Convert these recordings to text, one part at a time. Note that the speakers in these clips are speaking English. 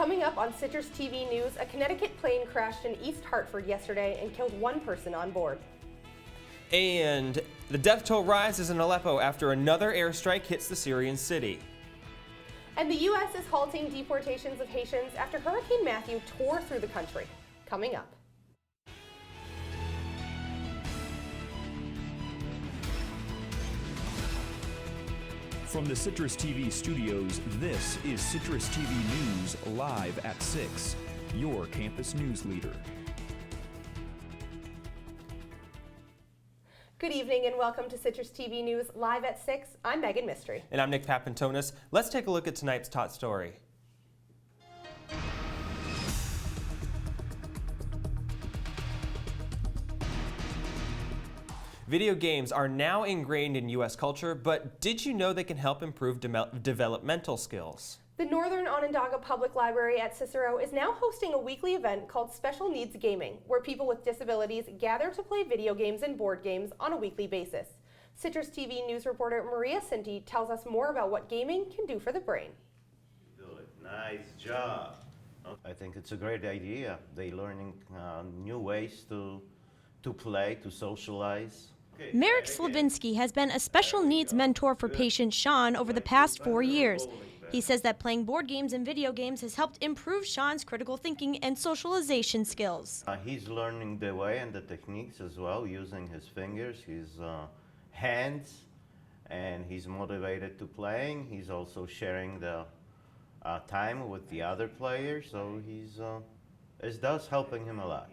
Coming up on Citrus TV News, a Connecticut plane crashed in East Hartford yesterday and killed one person on board. And the death toll rises in Aleppo after another airstrike hits the Syrian city. And the U.S. is halting deportations of Haitians after Hurricane Matthew tore through the country. Coming up. From the Citrus TV studios, this is Citrus TV News live at 6, your campus news leader. Good evening and welcome to Citrus TV News live at 6. I'm Meghan Mistry. And I'm Nick Papantonis. Let's take a look at tonight's top story. Video games are now ingrained in U.S. culture, but did you know they can help improve developmental skills? The Northern Onondaga Public Library at Cicero is now hosting a weekly event called Special Needs Gaming, where people with disabilities gather to play video games and board games on a weekly basis. Citrus TV news reporter Maria Cinti tells us more about what gaming can do for the brain. Good. Nice job. I think it's a great idea. They're learning new ways to play, to socialize. Merrick Slavinsky has been a special needs mentor for patient Sean over the past 4 years. He says that playing board games and video games has helped improve Sean's critical thinking and socialization skills. He's learning the way and the techniques as well, using his fingers, his hands, and he's motivated to playing. He's also sharing the time with the other players, so it does helping him a lot.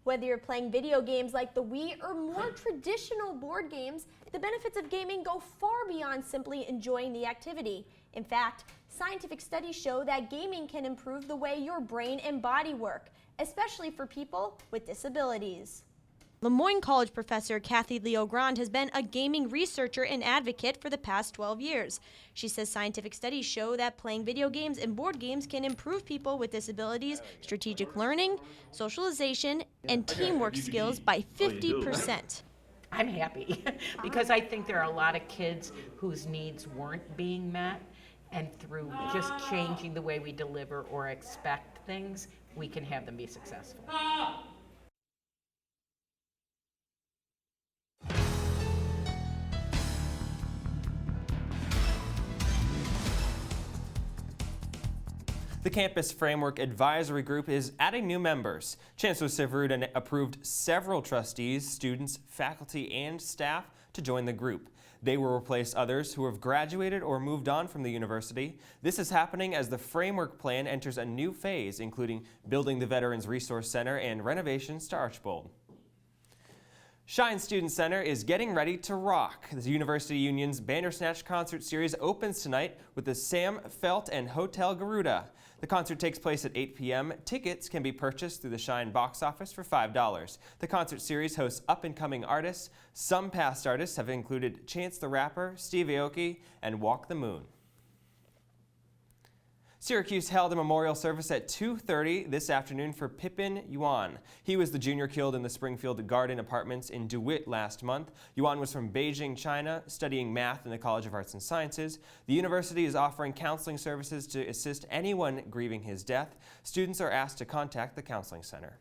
Whether you're playing video games like the Wii or more traditional board games, the benefits of gaming go far beyond simply enjoying the activity. In fact, scientific studies show that gaming can improve the way your brain and body work, especially for people with disabilities. Lemoyne College professor Kathy Leogrand has been a gaming researcher and advocate for the past 12 years. She says scientific studies show that playing video games and board games can improve people with disabilities' strategic learning, socialization, and teamwork skills by 50%. I'm happy because I think there are a lot of kids whose needs weren't being met, and through just changing the way we deliver or expect things, we can have them be successful. The Campus Framework Advisory Group is adding new members. Chancellor Syverud approved several trustees, students, faculty, and staff to join the group. They will replace others who have graduated or moved on from the university. This is happening as the Framework Plan enters a new phase, including building the Veterans Resource Center and renovations to Archbold. Shine Student Center is getting ready to rock. The University Union's Bandersnatch concert series opens tonight with the Sam Felt and Hotel Garuda. The concert takes place at 8 p.m. Tickets can be purchased through the Shine box office for $5. The concert series hosts up-and-coming artists. Some past artists have included Chance the Rapper, Steve Aoki, and Walk the Moon. Syracuse held a memorial service at 2:30 this afternoon for Pippin Yuan. He was the junior killed in the Springfield Garden Apartments in DeWitt last month. Yuan was from Beijing, China, studying math in the College of Arts and Sciences. The university is offering counseling services to assist anyone grieving his death. Students are asked to contact the counseling center.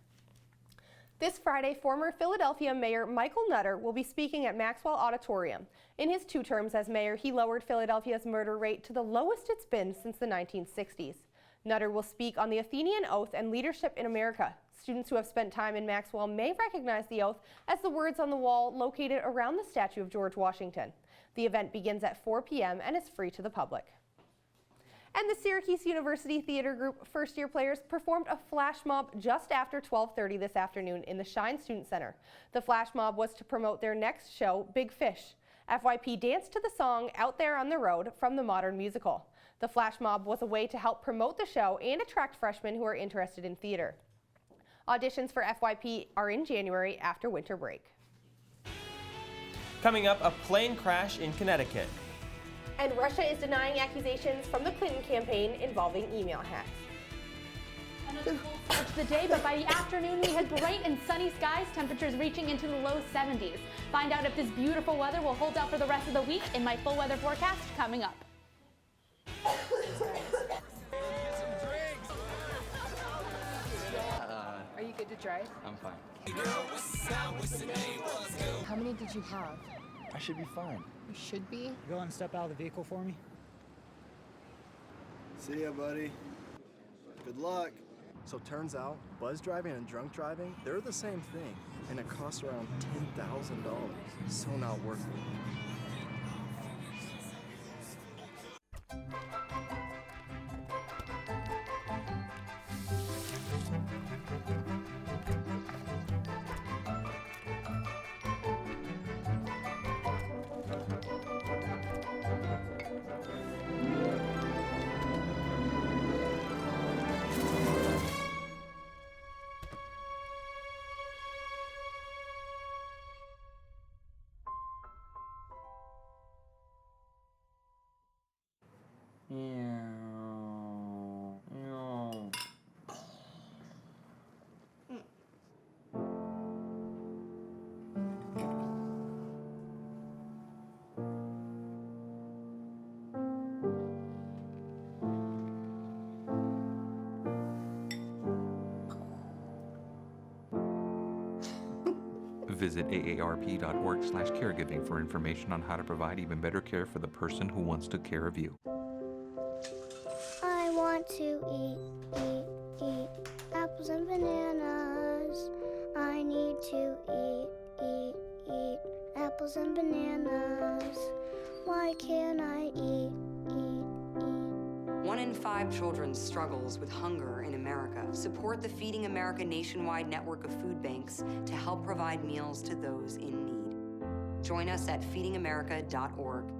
This Friday, former Philadelphia Mayor Michael Nutter will be speaking at Maxwell Auditorium. In his 2 terms as mayor, he lowered Philadelphia's murder rate to the lowest it's been since the 1960s. Nutter will speak on the Athenian Oath and leadership in America. Students who have spent time in Maxwell may recognize the oath as the words on the wall located around the statue of George Washington. The event begins at 4 p.m. and is free to the public. And the Syracuse University Theater Group first-year players performed a flash mob just after 12:30 this afternoon in the Shine Student Center. The flash mob was to promote their next show, Big Fish. FYP danced to the song Out There on the Road from the Modern Musical. The flash mob was a way to help promote the show and attract freshmen who are interested in theater. Auditions for FYP are in January after winter break. Coming up, a plane crash in Connecticut. And Russia is denying accusations from the Clinton campaign involving email hacks. Another cold start to the day, but by the afternoon we had bright and sunny skies, temperatures reaching into the low 70s. Find out if this beautiful weather will hold out for the rest of the week in my full weather forecast coming up. right? I'm fine. How many did you have? I should be fine. You should be. Go and step out of the vehicle for me. See ya, buddy. Good luck. So turns out, buzz driving and drunk driving, they're the same thing, and it costs around $10,000. So not worth it. No. Visit aarp.org/caregiving for information on how to provide even better care for the person who wants to care of you. I want to eat apples and bananas. I need to eat apples and bananas. Why can't I eat? 1 in 5 children struggles with hunger in America. Support the Feeding America nationwide network of food banks to help provide meals to those in need. Join us at feedingamerica.org.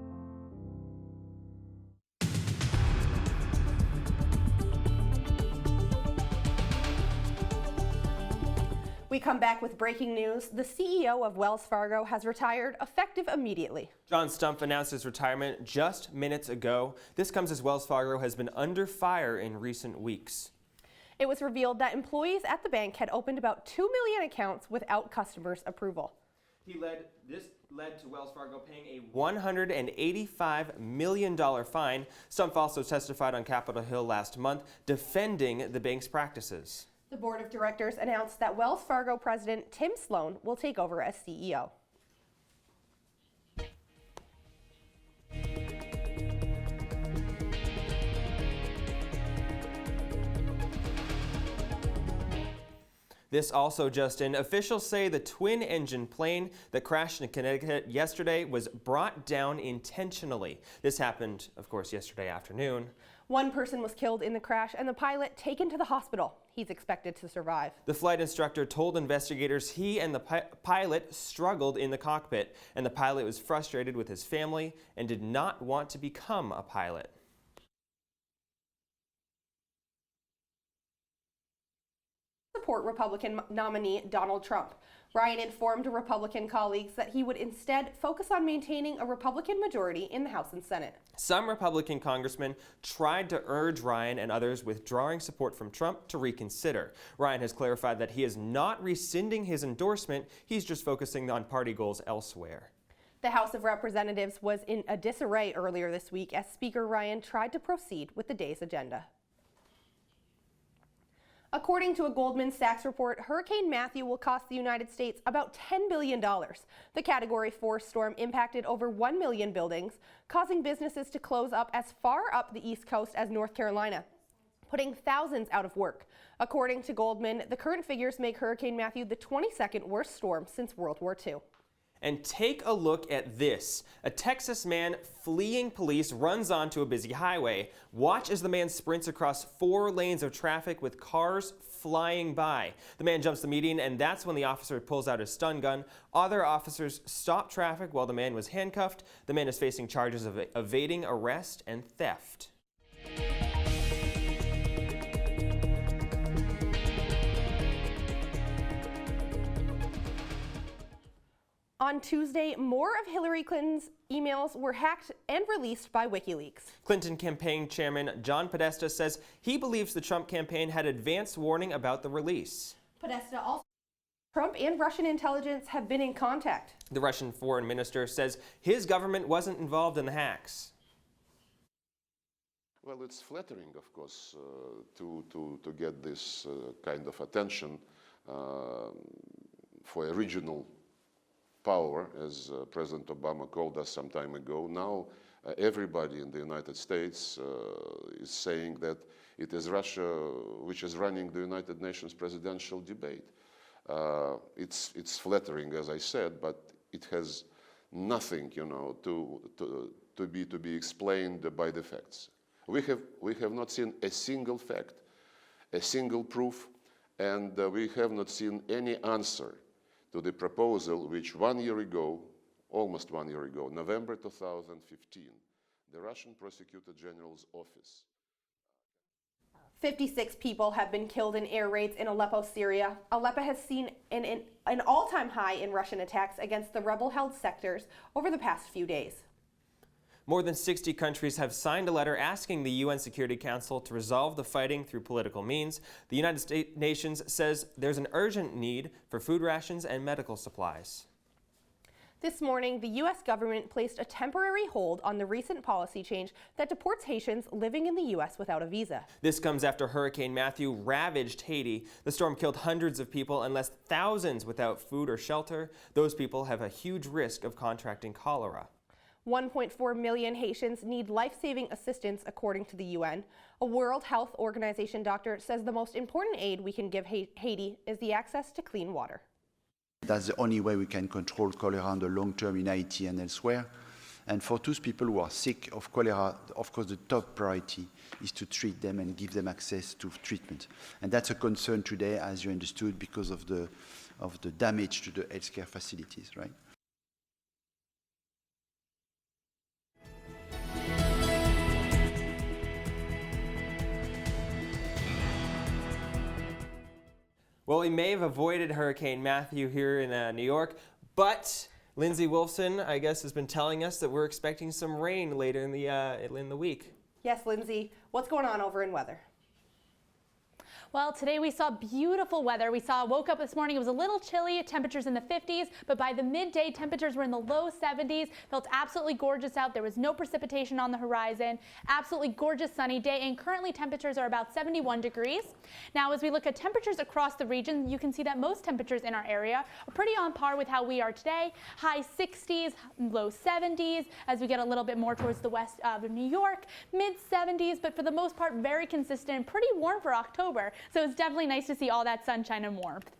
We come back with breaking news. The CEO of Wells Fargo has retired effective immediately. John Stumpf announced his retirement just minutes ago. This comes as Wells Fargo has been under fire in recent weeks. It was revealed that employees at the bank had opened about 2 million accounts without customers' approval. This led to Wells Fargo paying a $185 million fine. Stumpf also testified on Capitol Hill last month defending the bank's practices. The board of directors announced that Wells Fargo president Tim Sloan will take over as CEO. This also just in. Officials say the twin-engine plane that crashed in Connecticut yesterday was brought down intentionally. This happened, of course, yesterday afternoon. One person was killed in the crash and the pilot taken to the hospital. He's expected to survive. The flight instructor told investigators he and the pilot struggled in the cockpit, and the pilot was frustrated with his family and did not want to become a pilot. Support Republican nominee Donald Trump. Ryan informed Republican colleagues that he would instead focus on maintaining a Republican majority in the House and Senate. Some Republican congressmen tried to urge Ryan and others withdrawing support from Trump to reconsider. Ryan has clarified that he is not rescinding his endorsement, he's just focusing on party goals elsewhere. The House of Representatives was in a disarray earlier this week as Speaker Ryan tried to proceed with the day's agenda. According to a Goldman Sachs report, Hurricane Matthew will cost the United States about $10 billion. The Category 4 storm impacted over 1 million buildings, causing businesses to close up as far up the East Coast as North Carolina, putting thousands out of work. According to Goldman, the current figures make Hurricane Matthew the 22nd worst storm since World War II. And take a look at this. A Texas man fleeing police runs onto a busy highway. Watch as the man sprints across 4 lanes of traffic with cars flying by. The man jumps the median, and that's when the officer pulls out his stun gun. Other officers stop traffic while the man was handcuffed. The man is facing charges of evading arrest and theft. On Tuesday, more of Hillary Clinton's emails were hacked and released by WikiLeaks. Clinton campaign chairman John Podesta says he believes the Trump campaign had advance warning about the release. Podesta also said Trump and Russian intelligence have been in contact. The Russian foreign minister says his government wasn't involved in the hacks. Well, it's flattering, of course, to get this kind of attention for a regional power, as President Obama called us some time ago. Now everybody in the United States is saying that it is Russia which is running the United Nations presidential debate. It's flattering, as I said, but it has nothing, to be explained by the facts. We have not seen a single fact, a single proof, and we have not seen any answer to the proposal which 1 year ago, almost 1 year ago, November 2015, the Russian Prosecutor General's office. 56 people have been killed in air raids in Aleppo, Syria. Aleppo has seen an all-time high in Russian attacks against the rebel-held sectors over the past few days. More than 60 countries have signed a letter asking the UN Security Council to resolve the fighting through political means. The United Nations says there's an urgent need for food rations and medical supplies. This morning, the U.S. government placed a temporary hold on the recent policy change that deports Haitians living in the U.S. without a visa. This comes after Hurricane Matthew ravaged Haiti. The storm killed hundreds of people and left thousands without food or shelter. Those people have a huge risk of contracting cholera. 1.4 million Haitians need life-saving assistance, according to the UN. A World Health Organization doctor says the most important aid we can give Haiti is the access to clean water. That's the only way we can control cholera in the long term in Haiti and elsewhere. And for those people who are sick of cholera, of course, the top priority is to treat them and give them access to treatment. And that's a concern today, as you understood, because of the damage to the healthcare facilities, right? Well, we may have avoided Hurricane Matthew here in New York, but Lindsay Wolfson, I guess, has been telling us that we're expecting some rain later in the week. Yes, Lindsay. What's going on over in weather? Well, today we saw beautiful weather. Woke up this morning, it was a little chilly, temperatures in the 50s, but by the midday, temperatures were in the low 70s. Felt absolutely gorgeous out. There was no precipitation on the horizon. Absolutely gorgeous sunny day, and currently temperatures are about 71 degrees. Now, as we look at temperatures across the region, you can see that most temperatures in our area are pretty on par with how we are today. High 60s, low 70s, as we get a little bit more towards the west of New York, mid 70s, but for the most part, very consistent and pretty warm for October. So it's definitely nice to see all that sunshine and warmth.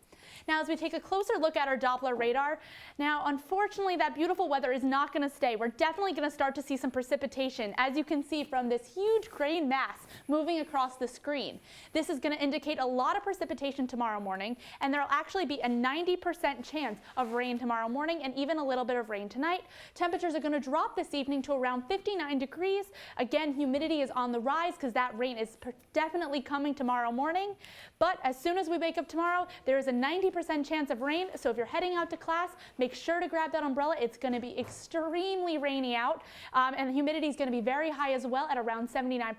Now, as we take a closer look at our Doppler radar, now, unfortunately, that beautiful weather is not going to stay. We're definitely going to start to see some precipitation, as you can see from this huge grain mass moving across the screen. This is going to indicate a lot of precipitation tomorrow morning, and there will actually be a 90% chance of rain tomorrow morning and even a little bit of rain tonight. Temperatures are going to drop this evening to around 59 degrees. Again, humidity is on the rise because that rain is definitely coming tomorrow morning. But as soon as we wake up tomorrow, there is a 90% chance of rain. So if you're heading out to class, make sure to grab that umbrella. It's going to be extremely rainy out, and the humidity is going to be very high as well at around 79%.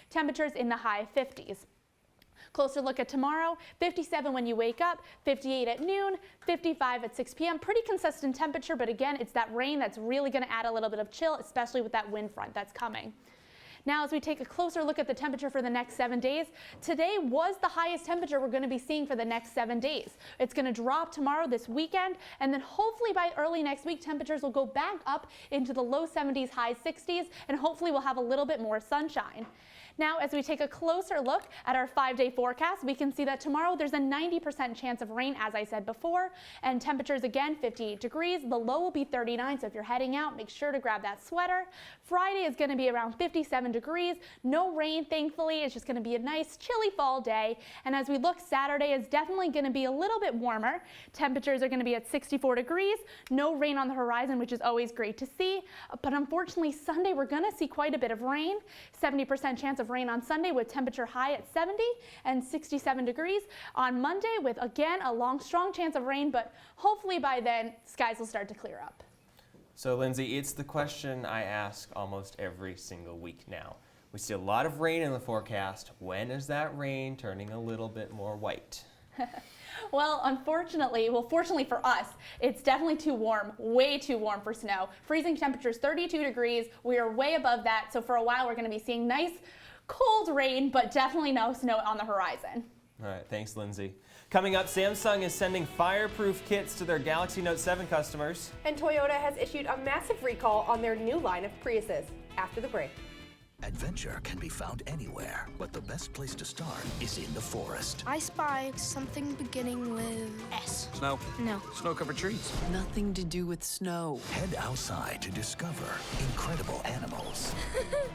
Temperatures in the high 50s. Closer look at tomorrow, 57 when you wake up, 58 at noon, 55 at 6 p.m. Pretty consistent temperature, but again, it's that rain that's really going to add a little bit of chill, especially with that wind front that's coming. Now, as we take a closer look at the temperature for the next 7 days, today was the highest temperature we're going to be seeing for the next 7 days. It's going to drop tomorrow, this weekend, and then hopefully by early next week, temperatures will go back up into the low 70s, high 60s, and hopefully we'll have a little bit more sunshine. Now, as we take a closer look at our 5-day forecast, we can see that tomorrow there's a 90% chance of rain, as I said before, and temperatures again 58 degrees. The low will be 39, so if you're heading out, make sure to grab that sweater. Friday is going to be around 57 degrees. No rain, thankfully. It's just going to be a nice chilly fall day. And as we look, Saturday is definitely going to be a little bit warmer. Temperatures are going to be at 64 degrees. No rain on the horizon, which is always great to see. But unfortunately, Sunday we're going to see quite a bit of rain. 70% chance of rain on Sunday with temperature high at 70 and 67 degrees. On Monday with, again, a long, strong chance of rain, but hopefully by then, skies will start to clear up. So, Lindsay, it's the question I ask almost every single week now. We see a lot of rain in the forecast. When is that rain turning a little bit more white? Well, fortunately for us, it's definitely too warm, way too warm for snow. Freezing temperatures 32 degrees. We are way above that. So for a while, we're going to be seeing nice, cold rain, but definitely no snow on the horizon. All right, thanks, Lindsay. Coming up, Samsung is sending fireproof kits to their Galaxy Note 7 customers. And Toyota has issued a massive recall on their new line of Priuses. After the break. Adventure can be found anywhere, but the best place to start is in the forest. I spy something beginning with S. Snow? No. Snow-covered trees? Nothing to do with snow. Head outside to discover incredible animals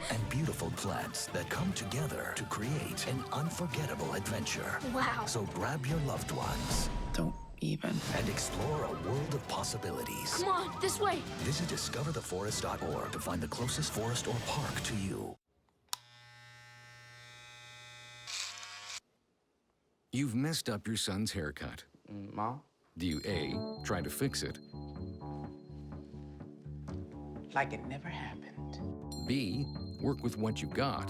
and beautiful plants that come together to create an unforgettable adventure. Wow. So grab your loved ones. Don't even. And explore a world of possibilities. Come on, this way. Visit discovertheforest.org to find the closest forest or park to you. You've messed up your son's haircut. Mom? Do you A, try to fix it? Like it never happened. B, work with what you got?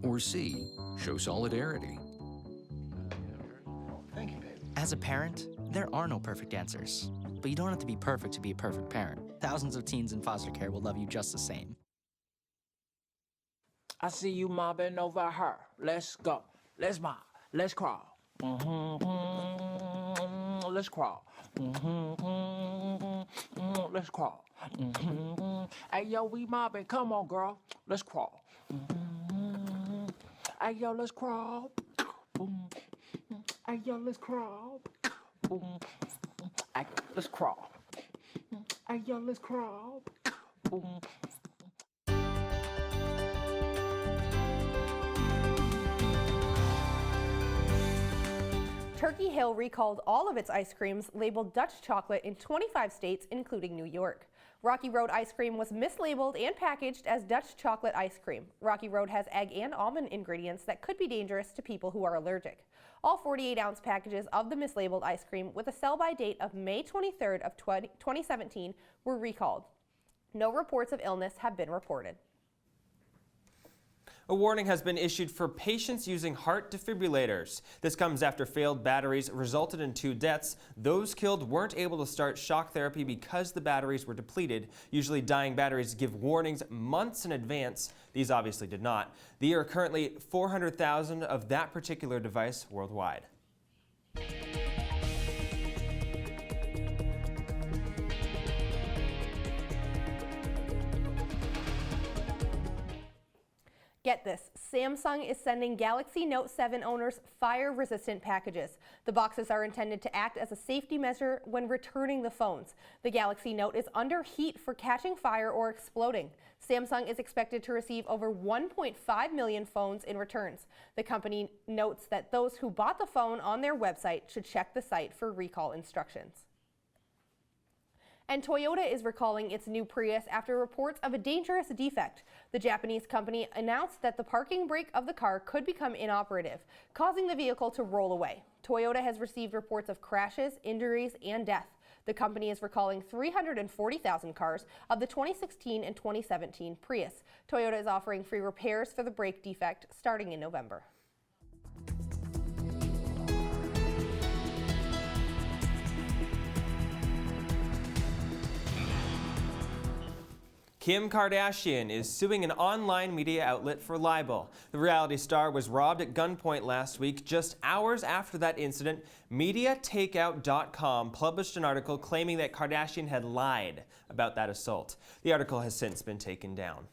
Or C, show solidarity? Thank you, babe. As a parent, there are no perfect answers. But you don't have to be perfect to be a perfect parent. Thousands of teens in foster care will love you just the same. I see you mobbing over her. Let's go. Let's mob. Let's crawl. Let's crawl. Let's crawl. Hey, yo, we mobbing. Come on, girl. Let's crawl. Hey, yo, let's crawl. Hey, yo, let's crawl. Hey, let's crawl. Hey, yo, let's crawl. Turkey Hill recalled all of its ice creams labeled Dutch chocolate in 25 states, including New York. Rocky Road ice cream was mislabeled and packaged as Dutch chocolate ice cream. Rocky Road has egg and almond ingredients that could be dangerous to people who are allergic. All 48-ounce packages of the mislabeled ice cream with a sell-by date of May 23rd of 2017 were recalled. No reports of illness have been reported. A warning has been issued for patients using heart defibrillators. This comes after failed batteries resulted in 2 deaths. Those killed weren't able to start shock therapy because the batteries were depleted. Usually dying batteries give warnings months in advance. These obviously did not. There are currently 400,000 of that particular device worldwide. Get this, Samsung is sending Galaxy Note 7 owners fire-resistant packages. The boxes are intended to act as a safety measure when returning the phones. The Galaxy Note is under heat for catching fire or exploding. Samsung is expected to receive over 1.5 million phones in returns. The company notes that those who bought the phone on their website should check the site for recall instructions. And Toyota is recalling its new Prius after reports of a dangerous defect. The Japanese company announced that the parking brake of the car could become inoperative, causing the vehicle to roll away. Toyota has received reports of crashes, injuries, and death. The company is recalling 340,000 cars of the 2016 and 2017 Prius. Toyota is offering free repairs for the brake defect starting in November. Kim Kardashian is suing an online media outlet for libel. The reality star was robbed at gunpoint last week. Just hours after that incident, MediaTakeout.com published an article claiming that Kardashian had lied about that assault. The article has since been taken down.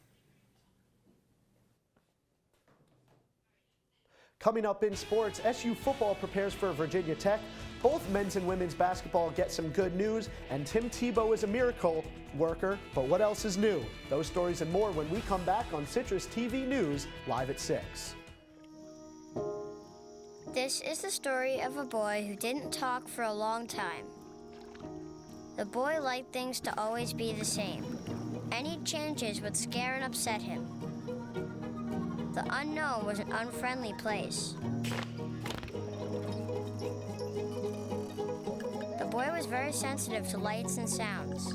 Coming up in sports, SU football prepares for Virginia Tech. Both men's and women's basketball get some good news, and Tim Tebow is a miracle worker. But what else is new? Those stories and more when we come back on Citrus TV News, live at 6. This is the story of a boy who didn't talk for a long time. The boy liked things to always be the same. Any changes would scare and upset him. The unknown was an unfriendly place. The boy was very sensitive to lights and sounds.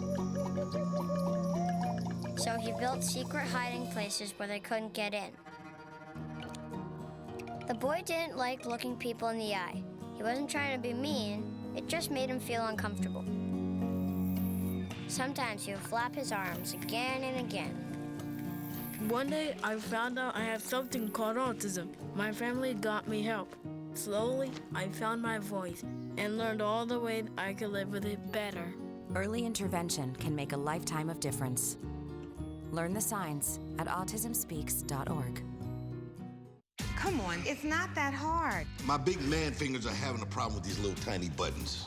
So he built secret hiding places where they couldn't get in. The boy didn't like looking people in the eye. He wasn't trying to be mean, it just made him feel uncomfortable. Sometimes he would flap his arms again and again. One day, I found out I have something called autism. My family got me help. Slowly, I found my voice and learned all the ways I could live with it better. Early intervention can make a lifetime of difference. Learn the signs at autismspeaks.org. Come on, it's not that hard. My big man fingers are having a problem with these little tiny buttons.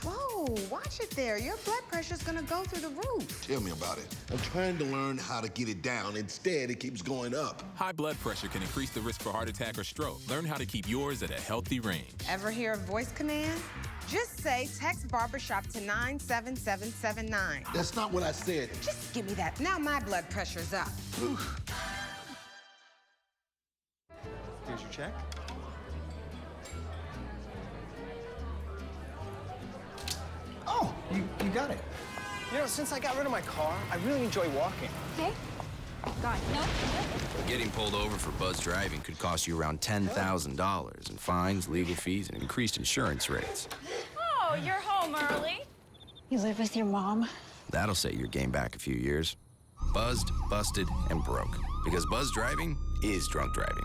Whoa, watch it there. Your blood pressure's gonna go through the roof. Tell me about it. I'm trying to learn how to get it down. Instead, it keeps going up. High blood pressure can increase the risk for heart attack or stroke. Learn how to keep yours at a healthy range. Ever hear a voice command? Just say text Barbershop to 97779. That's not what I said. Just give me that. Now my blood pressure's up. Here's your check. Oh, you got it. You know, since I got rid of my car, I really enjoy walking. Okay. Got it. No. Getting pulled over for buzz driving could cost you around $10,000 in fines, legal fees, and increased insurance rates. Oh, you're home early. You live with your mom? That'll set your game back a few years. Buzzed, busted, and broke. Because buzz driving is drunk driving.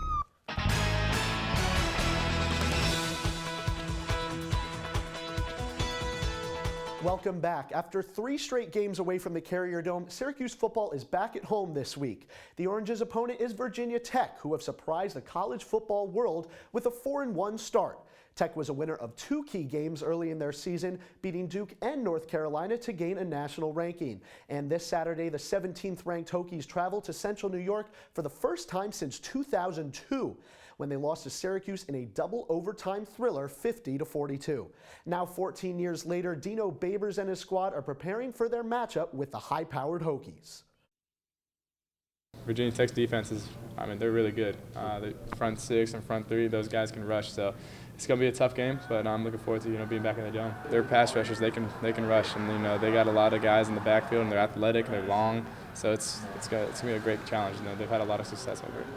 Welcome back. After 3 straight games away from the Carrier Dome, Syracuse football is back at home this week. The Orange's opponent is Virginia Tech, who have surprised the college football world with a 4-1 start. Tech was a winner of 2 key games early in their season, beating Duke and North Carolina to gain a national ranking. And this Saturday, the 17th ranked Hokies travel to Central New York for the first time since 2002. When they lost to Syracuse in a double overtime thriller, 50-42. Now 14 years later, Dino Babers and his squad are preparing for their matchup with the high-powered Hokies. Virginia Tech's defense is, they're really good. The front 6 and front 3, those guys can rush, so it's going to be a tough game, but I'm looking forward to, being back in the dome. They're pass rushers, they can rush, and, they got a lot of guys in the backfield, and they're athletic, and they're long, so it's going to be a great challenge, and they've had a lot of success over it.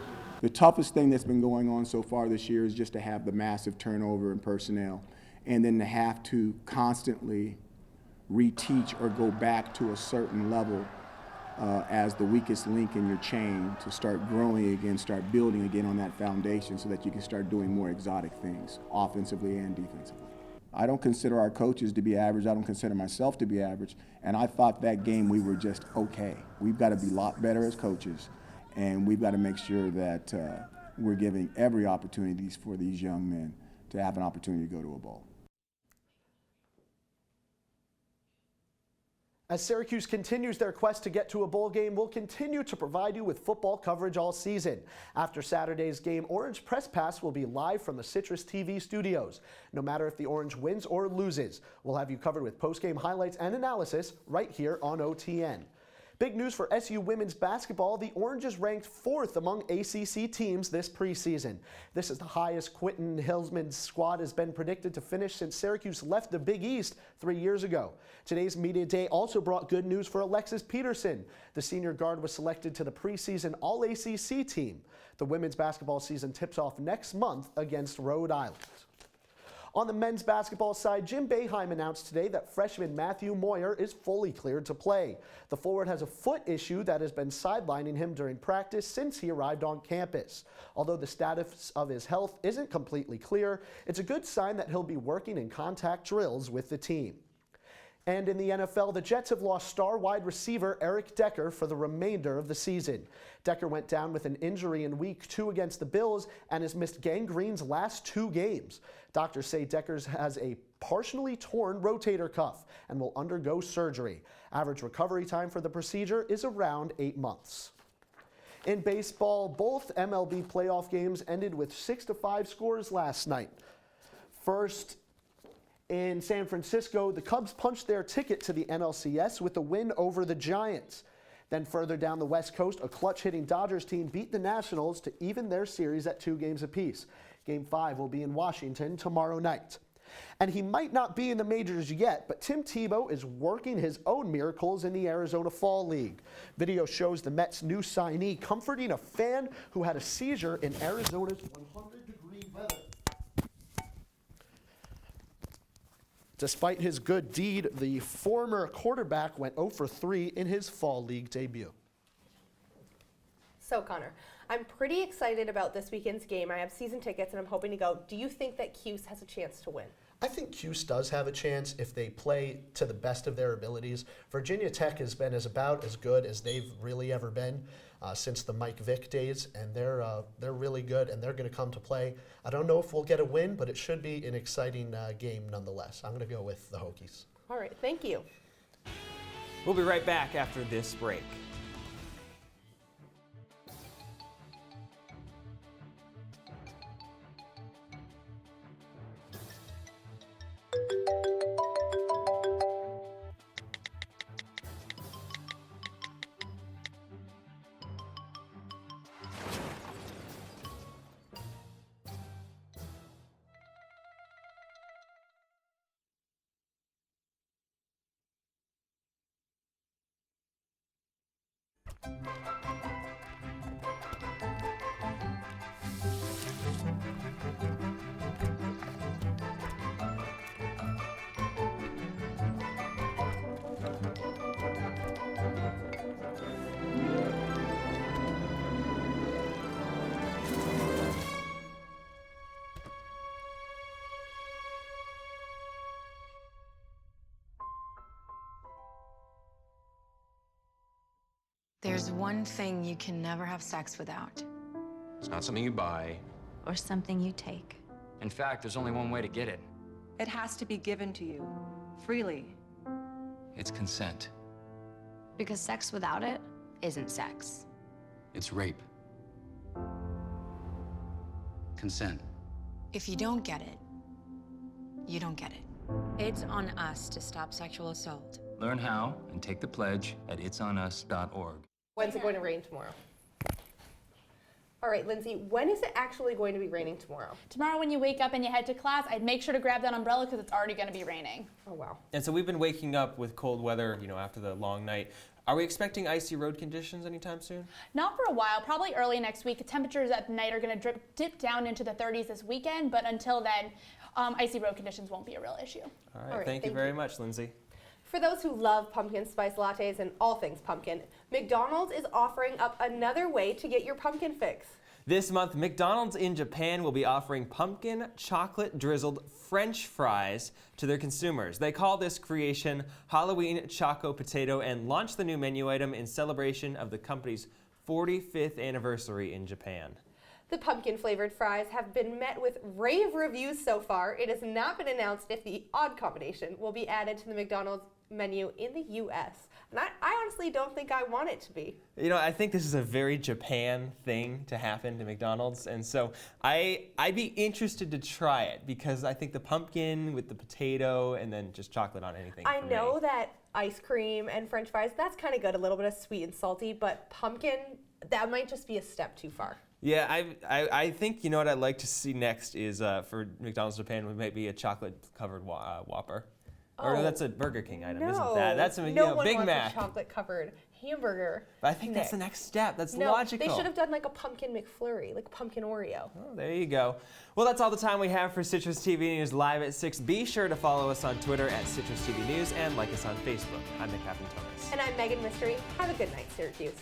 The toughest thing that's been going on so far this year is just to have the massive turnover in personnel and then to have to constantly reteach or go back to a certain level as the weakest link in your chain to start growing again, start building again on that foundation so that you can start doing more exotic things, offensively and defensively. I don't consider our coaches to be average. I don't consider myself to be average. And I thought that game we were just okay. We've got to be a lot better as coaches. And we've got to make sure that we're giving every opportunity for these young men to have an opportunity to go to a bowl. As Syracuse continues their quest to get to a bowl game, we'll continue to provide you with football coverage all season. After Saturday's game, Orange Press Pass will be live from the CitrusTV studios. No matter if the Orange wins or loses, we'll have you covered with post-game highlights and analysis right here on OTN. Big news for SU women's basketball. The Orange is ranked 4th among ACC teams this preseason. This is the highest Quentin Hillsman's squad has been predicted to finish since Syracuse left the Big East 3 years ago. Today's media day also brought good news for Alexis Peterson. The senior guard was selected to the preseason All-ACC team. The women's basketball season tips off next month against Rhode Island. On the men's basketball side, Jim Boeheim announced today that freshman Matthew Moyer is fully cleared to play. The forward has a foot issue that has been sidelining him during practice since he arrived on campus. Although the status of his health isn't completely clear, it's a good sign that he'll be working in contact drills with the team. And in the NFL, the Jets have lost star wide receiver Eric Decker for the remainder of the season. Decker went down with an injury in Week 2 against the Bills and has missed Gang Green's last 2 games. Doctors say Decker has a partially torn rotator cuff and will undergo surgery. Average recovery time for the procedure is around 8 months. In baseball, both MLB playoff games ended with 6-5 scores last night. First, in San Francisco, the Cubs punched their ticket to the NLCS with a win over the Giants. Then further down the West Coast, a clutch-hitting Dodgers team beat the Nationals to even their series at 2 games apiece. Game 5 will be in Washington tomorrow night. And he might not be in the majors yet, but Tim Tebow is working his own miracles in the Arizona Fall League. Video shows the Mets' new signee comforting a fan who had a seizure in Arizona's 100-degree weather. Despite his good deed, the former quarterback went 0 for 3 in his Fall League debut. So, Connor, I'm pretty excited about this weekend's game. I have season tickets and I'm hoping to go. Do you think that Cuse has a chance to win? I think Cuse does have a chance if they play to the best of their abilities. Virginia Tech has been about as good as they've really ever been since the Mike Vick days, and they're really good, and they're going to come to play. I don't know if we'll get a win, but it should be an exciting game nonetheless. I'm going to go with the Hokies. All right, thank you. We'll be right back after this break. There's one thing you can never have sex without. It's not something you buy. Or something you take. In fact, there's only one way to get it. It has to be given to you, freely. It's consent. Because sex without it isn't sex. It's rape. Consent. If you don't get it, you don't get it. It's on us to stop sexual assault. Learn how and take the pledge at itsonus.org. When's it going to rain tomorrow? All right, Lindsay, when is it actually going to be raining tomorrow? Tomorrow when you wake up and you head to class, I'd make sure to grab that umbrella because it's already going to be raining. Oh, wow. And so we've been waking up with cold weather, after the long night. Are we expecting icy road conditions anytime soon? Not for a while, probably early next week. Temperatures at night are going to dip down into the 30s this weekend, but until then, icy road conditions won't be a real issue. All right, thank you very much, Lindsay. For those who love pumpkin spice lattes and all things pumpkin, McDonald's is offering up another way to get your pumpkin fix. This month, McDonald's in Japan will be offering pumpkin chocolate drizzled French fries to their consumers. They call this creation Halloween Choco Potato and launched the new menu item in celebration of the company's 45th anniversary in Japan. The pumpkin-flavored fries have been met with rave reviews so far. It has not been announced if the odd combination will be added to the McDonald's menu in the U.S. And I honestly don't think I want it to be. I think this is a very Japan thing to happen to McDonald's, and so I'd be interested to try it because I think the pumpkin with the potato and then just chocolate on anything. I know that ice cream and French fries, that's kind of good, a little bit of sweet and salty, but pumpkin, that might just be a step too far. Yeah, I think what I'd like to see next is for McDonald's Japan might be a chocolate-covered Whopper. Or that's a Burger King item, isn't that? That's a no one Big wants Mac. A chocolate-covered hamburger. But I think that's the next step. That's no, logical. They should have done like a pumpkin McFlurry, like pumpkin Oreo. Oh, there you go. Well, that's all the time we have for Citrus TV News Live at 6. Be sure to follow us on Twitter at Citrus TV News and like us on Facebook. I'm Papantonis. And I'm Meghan Mistry. Have a good night, Syracuse.